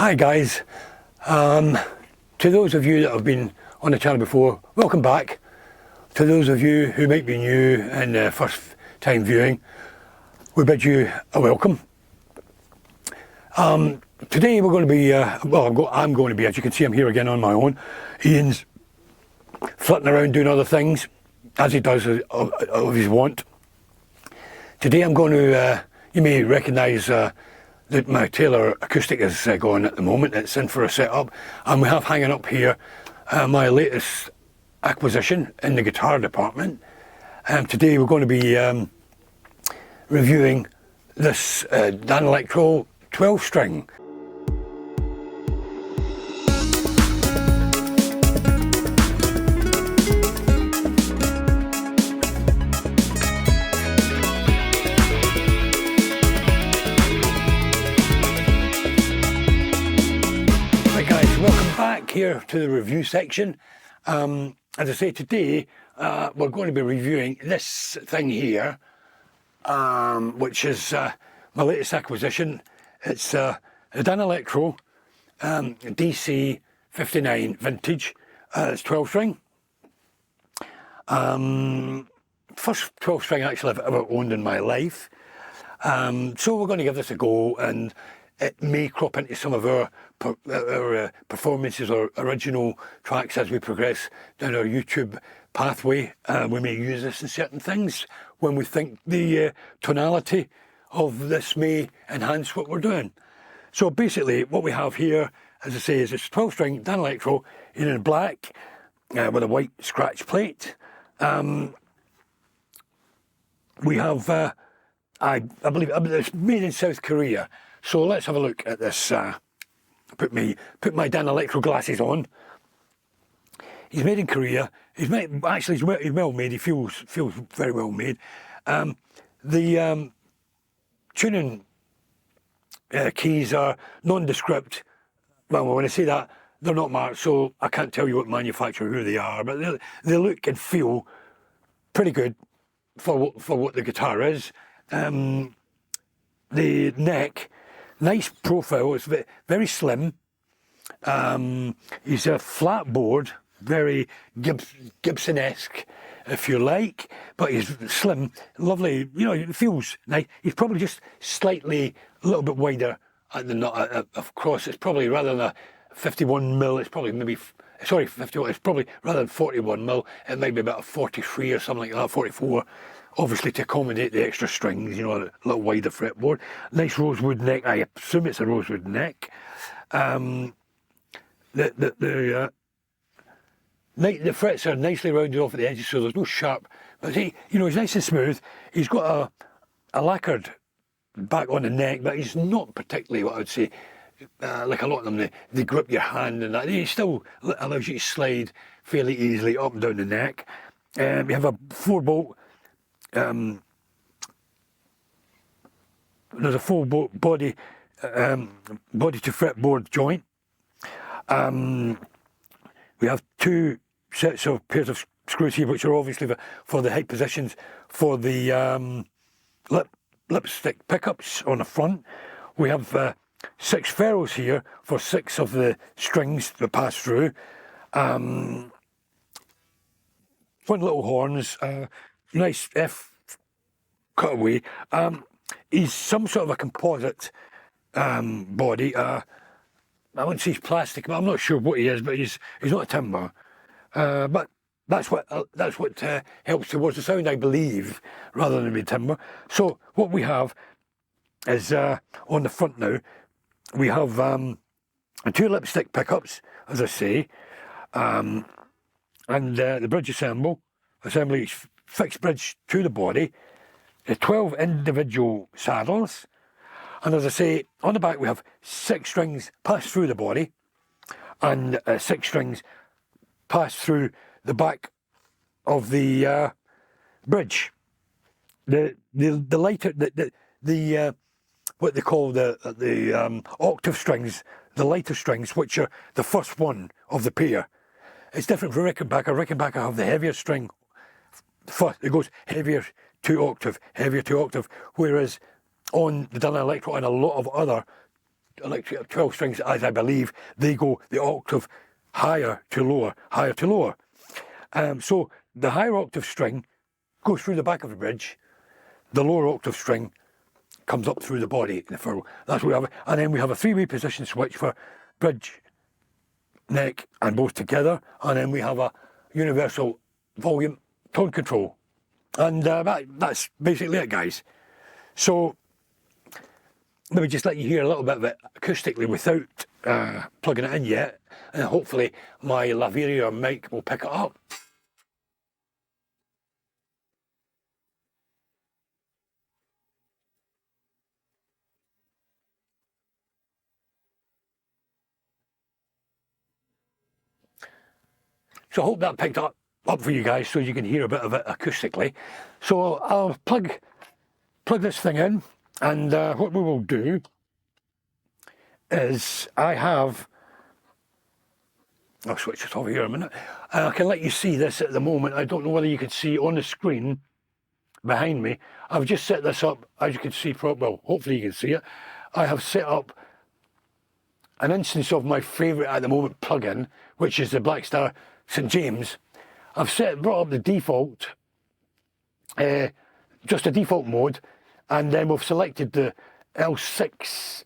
Hi guys, to those of you that have been on the channel before, welcome back. To those of you who might be new and first time viewing, we bid you a welcome. Today we're going to be, I'm going to be, as you can see I'm here again on my own. Ian's flitting around doing other things, as he does of his wont. Today I'm going to, you may recognise that my Taylor acoustic is going at the moment. It's in for a setup, and we have hanging up here my latest acquisition in the guitar department. Today we're going to be reviewing this Danelectro 12 string. Here to the review section. As I say, today we're going to be reviewing this thing here, which is my latest acquisition. It's a Danelectro DC-59 vintage. It's 12 string. First 12 string actually I've ever owned in my life. So we're going to give this a go, and it may crop into some of our performances or original tracks as we progress down our YouTube pathway. We may use this in certain things when we think the tonality of this may enhance what we're doing. So basically what we have here, as I say, is this 12 string Danelectro in black with a white scratch plate. We have, I believe it's made in South Korea. So let's have a look at this. Put my Danelectro glasses on. He's made in Korea. He's well made. He feels very well made. The tuning keys are nondescript. Well, when I say that, they're not marked, so I can't tell you what manufacturer, who they are, but they look and feel pretty good for what the guitar is. The neck, nice profile, it's very slim. He's a flat board, very Gibson-esque, if you like, but he's slim, lovely, you know, it feels nice. He's probably just slightly, a little bit wider at the nut across. It's probably, rather than a 51mm, it's probably maybe, sorry, 51, it's probably, rather than 41mm, it might be about a 43 or something like that, 44. Obviously to accommodate the extra strings, you know, a little wider fretboard. Nice rosewood neck. I assume it's a rosewood neck. The frets are nicely rounded off at the edges, so there's no sharp. But see, you know, he's nice and smooth. He's got a lacquered back on the neck, but he's not particularly, what I would say, like a lot of them, they grip your hand and that. He still allows you to slide fairly easily up and down the neck. We have a 4-bolt. There's a full body to fretboard joint. We have 2 sets of pairs of screws here, which are obviously for the height positions for the lipstick pickups on the front. We have 6 ferrules here for 6 of the strings that pass through. Fun little horns. Nice F cutaway. He's some sort of a composite body. I wouldn't say he's plastic, but I'm not sure what he is. But he's not a timber. But that's what helps towards the sound, I believe, rather than be timber. So what we have is on the front now. We have 2 lipstick pickups, as I say, and the bridge assembly. Fixed bridge to the body, 12 individual saddles, and as I say, on the back we have 6 strings pass through the body, and 6 strings pass through the back of the bridge. The lighter, what they call the octave strings, the lighter strings, which are the first one of the pair. It's different from Rickenbacker. Rickenbacker have the heavier string. First, it goes heavier to octave, whereas on the Danelectro and a lot of other electric 12 strings, as I believe they go the octave higher to lower, higher to lower. So the higher octave string goes through the back of the bridge, the lower octave string comes up through the body in the furrow. That's what we have. And then we have a three-way position switch for bridge, neck and both together, and then we have a universal volume tone control. And that's basically it, guys. So let me just let you hear a little bit of it acoustically without plugging it in yet, and hopefully my lavalier mic will pick it up. So I hope that picked up for you guys so you can hear a bit of it acoustically. So I'll plug this thing in, and what we will do is I'll switch this over here a minute. I can let you see this at the moment. I don't know whether you can see on the screen behind me. I've just set this up, as you can see, well, hopefully you can see it. I have set up an instance of my favourite at the moment plugin, which is the Blackstar St James. I've brought up the default, just a default mode, and then we've selected the L6,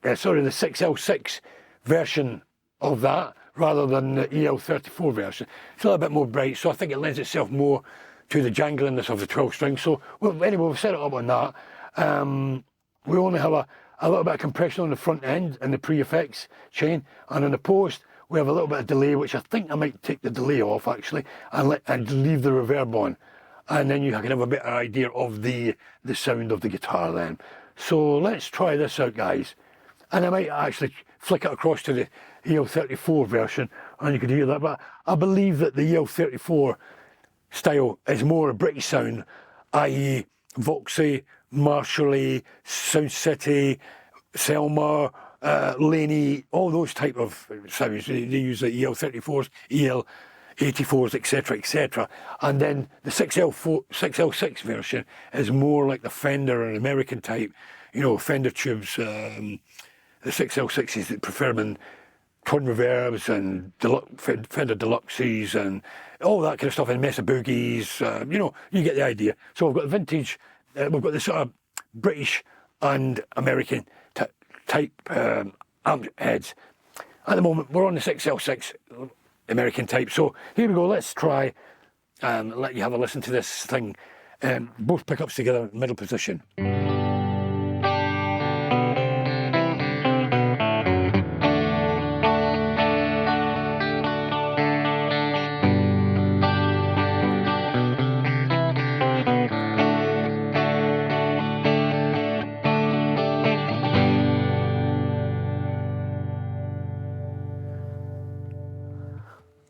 the 6L6 version of that rather than the EL34 version. It's a little bit more bright, so I think it lends itself more to the jangliness of the 12 strings. So anyway, we've set it up on that. We only have a little bit of compression on the front end and the pre-effects chain, and on the post we have a little bit of delay, which I think I might take the delay off actually and leave the reverb on, and then you can have a better idea of the sound of the guitar then. So let's try this out, guys, and I might actually flick it across to the EL34 version and you can hear that, but I believe that the EL34 style is more a British sound, i.e. Voxy, Marshally, Sound City, Selma, Laney, all those type of sounds. They use the EL34s, EL84s, etc. And then the 6L6 version is more like the Fender and American type, you know, Fender tubes. The 6L6s that prefer them in twin reverbs and Fender Deluxes and all that kind of stuff, and Mesa Boogies, you know, you get the idea. So we've got the vintage, we've got the sort of British and American type amp heads. At the moment we're on the 6L6 American type, so here we go. Let's try let you have a listen to this thing, both pickups together, middle position.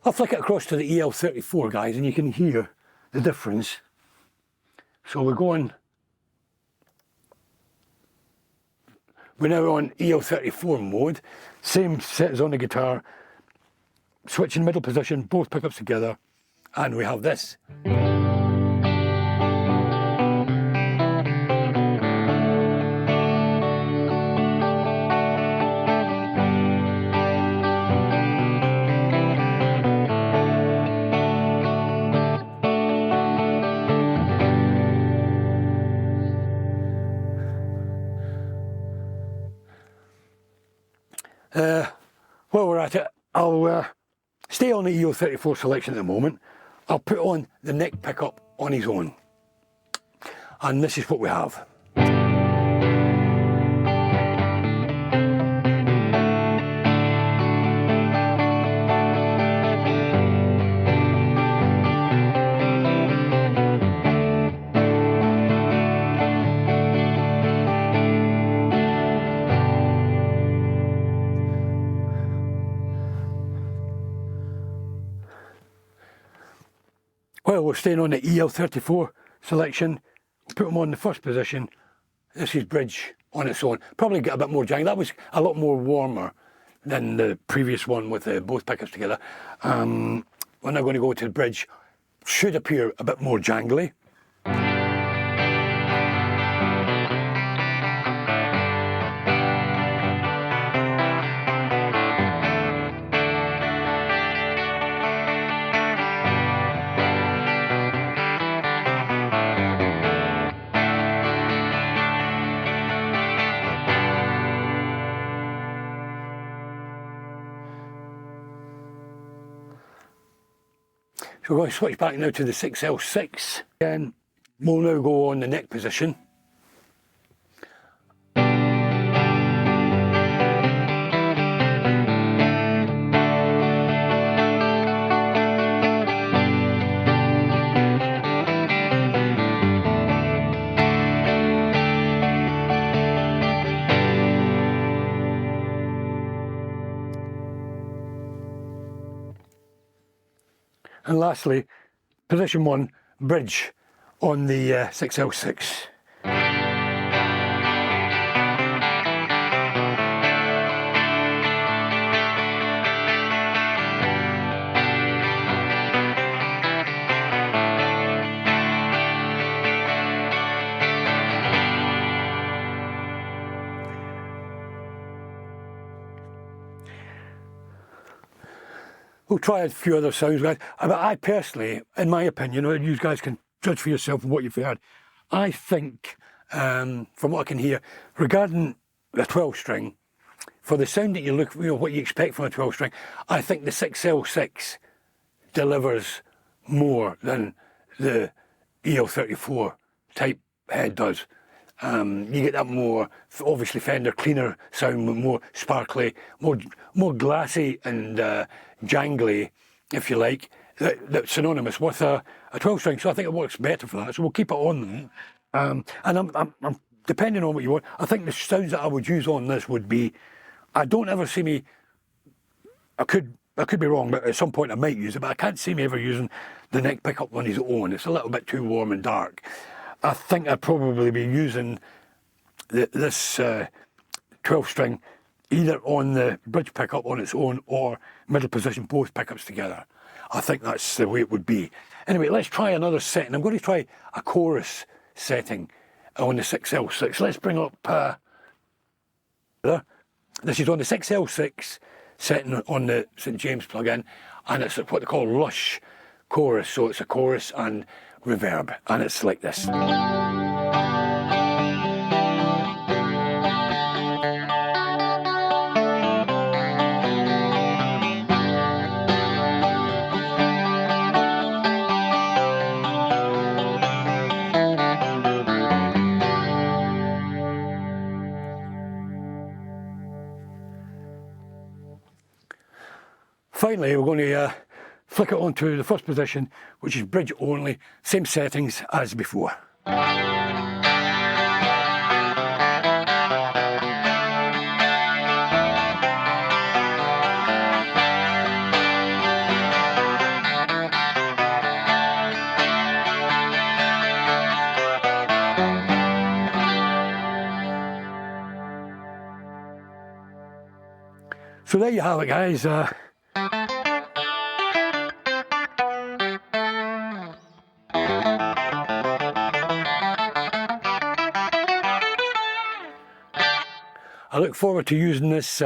I'll flick it across to the EL34, guys, and you can hear the difference. So we're now on EL34 mode, same settings on the guitar, switching middle position, both pickups together, and we have this. While we're at it, I'll stay on the EL34 selection at the moment. I'll put on the neck pickup on his own, and this is what we have. Well, we're staying on the EL34 selection. Put them on the first position. This is bridge on its own. Probably get a bit more jang. That was a lot more warmer than the previous one with both pickups together. We're now going to go to the bridge. Should appear a bit more jangly. So we're going to switch back now to the 6L6. Again, we'll now go on the neck position. And lastly, position 1, bridge on the 6L6. We'll try a few other sounds, guys. But I personally, in my opinion, you guys can judge for yourself from what you've heard. I think, from what I can hear, regarding the 12 string, for the sound that you look, what you expect from a 12 string, I think the 6L6 delivers more than the EL34 type head does. You get that more, obviously Fender, cleaner sound, more sparkly, more glassy and jangly, if you like, that's synonymous with a 12 string. So I think it works better for that. So we'll keep it on there. And I'm depending on what you want, I think the sounds that I would use on this would be, I don't ever see me, I could be wrong, but at some point I might use it, but I can't see me ever using the neck pickup on his own. It's a little bit too warm and dark. I think I'd probably be using this 12 string either on the bridge pickup on its own or middle position, both pickups together. I think that's the way it would be. Anyway, let's try another setting. I'm going to try a chorus setting on the 6L6. Let's bring up this is on the 6L6 setting on the St James plugin, and it's what they call lush chorus. So it's a chorus and reverb, and it's like this. Finally, we're going to flick it onto the first position, which is bridge only, same settings as before. So there you have it, guys. I look forward to using this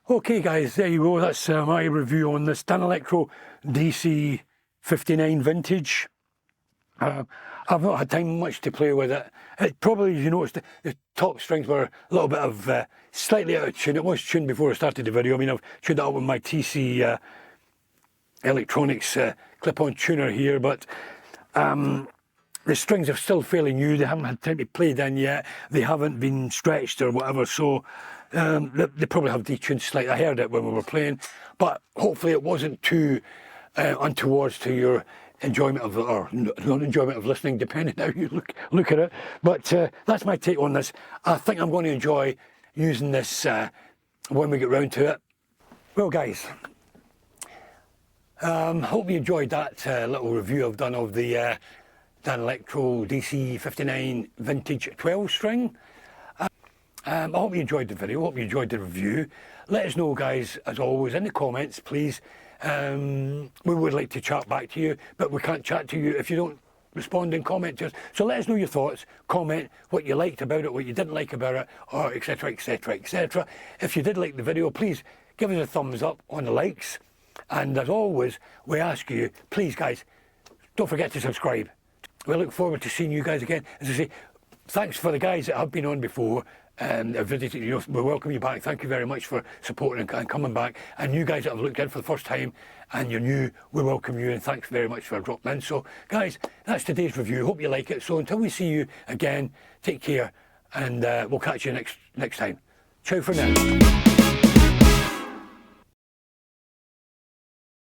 Okay guys, there you go, that's my review on this Danelectro DC-59 vintage. I've not had time much to play with it. It probably, as you noticed, the top strings were a little bit of slightly out of tune. It was tuned before I started the video. I mean, I've tuned it up with my TC Electronics clip-on tuner here, but the strings are still fairly new. They haven't had time to play in yet. They haven't been stretched or whatever, so they probably have detuned slightly. I heard it when we were playing, but hopefully it wasn't too untoward to your enjoyment of, or non-enjoyment of listening, depending how you look at it. But that's my take on this. I think I'm going to enjoy using this when we get round to it. Well guys, hope you enjoyed that little review I've done of the Danelectro DC-59 vintage 12 string. I hope you enjoyed the video, hope you enjoyed the review. Let us know guys, as always, in the comments please. We would like to chat back to you, but we can't chat to you if you don't respond and comment to us. So let us know your thoughts, comment what you liked about it, what you didn't like about it, or etc, etc, etc. If you did like the video, please give us a thumbs up on the likes. And as always, we ask you, please guys, don't forget to subscribe. We look forward to seeing you guys again. As I say, thanks for the guys that have been on before and have visited. You know, we welcome you back. Thank you very much for supporting and coming back. And you guys that have looked in for the first time and you're new, we welcome you and thanks very much for dropping in. So guys, that's today's review. Hope you like it. So until we see you again, take care and we'll catch you next time. Ciao for now.